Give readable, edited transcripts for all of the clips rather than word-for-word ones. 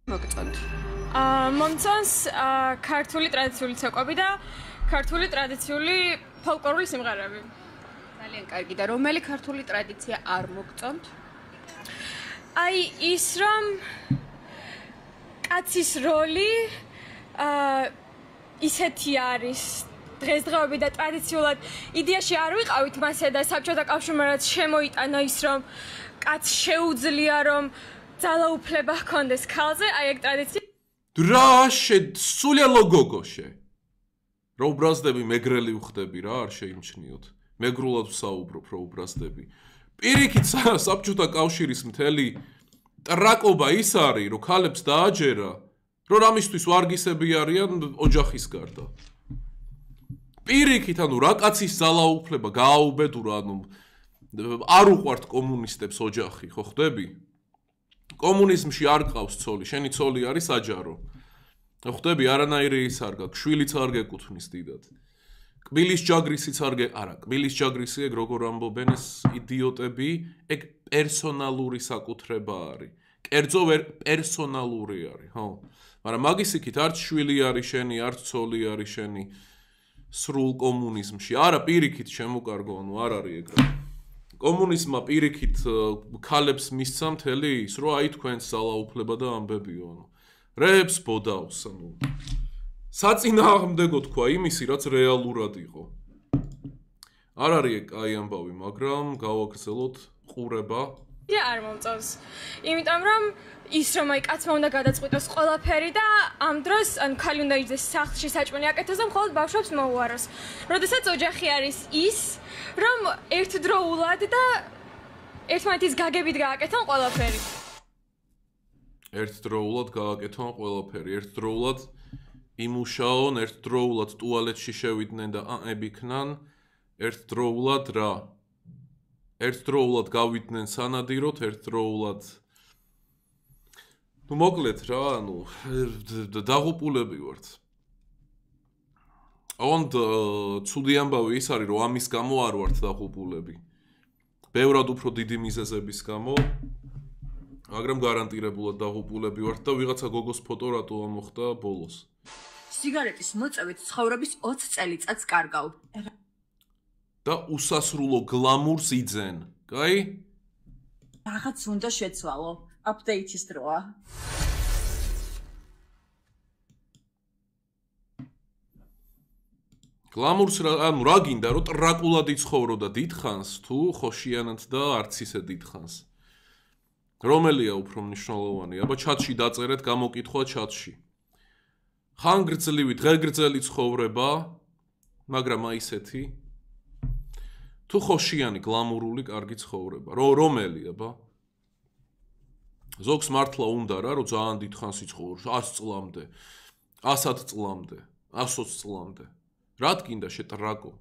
მოგწონთ. მომწონს ქართული ტრადიციული ცეკვები და ქართული ტრადიციული ფოლკლორული სიმღერები. ძალიან კარგი და რომელი ქართული ტრადიცია არ მოგწონთ? აი ის რომ კაცის როლი ისეთი არის დღესდღეობით და ტრადიციულად იდეაში არ ვიყავით მასე და საბჭოთა კავშირმა რაც შემოიტანა ის რომ კაცს შეუძლია რომ ძალაუფლება ჰქონდეს ქალზე, აი ეგ ტრადიცია დრაშე სულიალო გოგოშე რო უბრაზდები მეგრელი ვხდები რა არ შეიმჩნიოთ მეგრულად ვსაუბრობ რო უბრაზდები პირიქით საბჭოთა კავშირის მთელი ტრაკობა ის არის რომ ქალებს დააჯერა რომ რამისთვის ვარგისები არიან ოჯახის გარდა პირიქით ანუ რა კაცის ძალაუფლება გააუბედურა ანუ არ უყვართ კომუნისტებს ოჯახი ხო ხდები კომუნიზმში არ ყავს ცოლი, შენი ცოლი არის საჯარო. ხვდები, არანაირი ის არ გაქვს, შვილიც არ გეკუთვნის დიდად. კბილის ჯაგრისიც არ არა, კბილის ჯაგრისი ეგ როგორ ამბობენ ეს იდიოტები, ეგ პერსონალური საკუთრება არის. კერძო პერსონალური არის, ხო? მაგრამ მაგის იქით არც შვილი არის შენი, არც ცოლი არის შენი სრულ კომუნიზმში. არა, პირიქით შემოკარგო, ანუ არ არის ეგ რა. კომუნიზმმა პირიქით ქალებს მისცა მთელი ის, რომ აი თქვენს ძალაუფლება და ამბებიო, ანუ რეებს ბოდავს, ანუ საწინააღმდეგო თქვა იმისი, რაც რეალურად იყო. არ არის ეგ კაი ამბავი, მაგრამ გავაგრძელოთ ყურება. არ მომწონს. იმიტომ რომ ის რომ აი კაცმა უნდა გადაწყვიტოს ყველაფერი და ამ დროს ან ქალი უნდა იძეს სახლში საჭმელი აკეთოს და მხოლოდ ბავშვებს მოუაროს. როდესაც ოჯახი არის ის რომ ერთდროულად და ერთმანეთის გაგებით გააკეთონ ყველაფერი. ერთდროულად გააკეთონ ყველაფერი, ერთდროულად იმუშაონ, ერთდროულად ტუალეტში შევიდნენ და აები ქნან, ერთდროულად რა? ერთდროულად გავიდნენ სანადიროთ, ერთდროულად ნუ მოკლედ რა, ანუ დაღუპულები ვართ. ოღონდ ცუდი ამბავი ის არის, რომ ამის გამო არ ვართ დაღუპულები. ბევრად უფრო დიდი მიზეზების გამო, მაგრამ გარანტირებულად დაღუპულები ვართ და ვიღაცა გოგოს ფოტო რატო ამოხდა ბოლოს. სიგარეტის მოწევით ცხოვრების 20 წელიწადს კარგავ. და უსასრულო გლამურს იძენ. კაი? რაღაც უნდა შეცვალო. აპდეიტის დროა. გლამურს ანუ რა გინდა რომ ტრაკულად იცხოვრო და დიდხანს თუ ხოშიანად და არც ისე დიდხანს. რომელია უფრო მნიშვნელოვანი? აბა ჩატში დაწერეთ გამოკითხვა ჩატში. ხანგრძლივი დღეგრძელი ცხოვრება, მაგრამ აი ესეთი თუ ხოშიანი გლამურული კარგი ცხოვრება. რომელი აბა? ზოგს მართლა უნდა რა, რომ ძალიან დიდხანს იცხოვრო 100 წლამდე, 100 წლამდე, 120 წლამდე. რა გინდა შეტრაკო?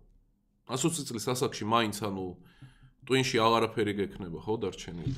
120 წლის ასაკში მაინც ანუ ტვინში აღარაფერი გექნება, ხო დარჩენილი?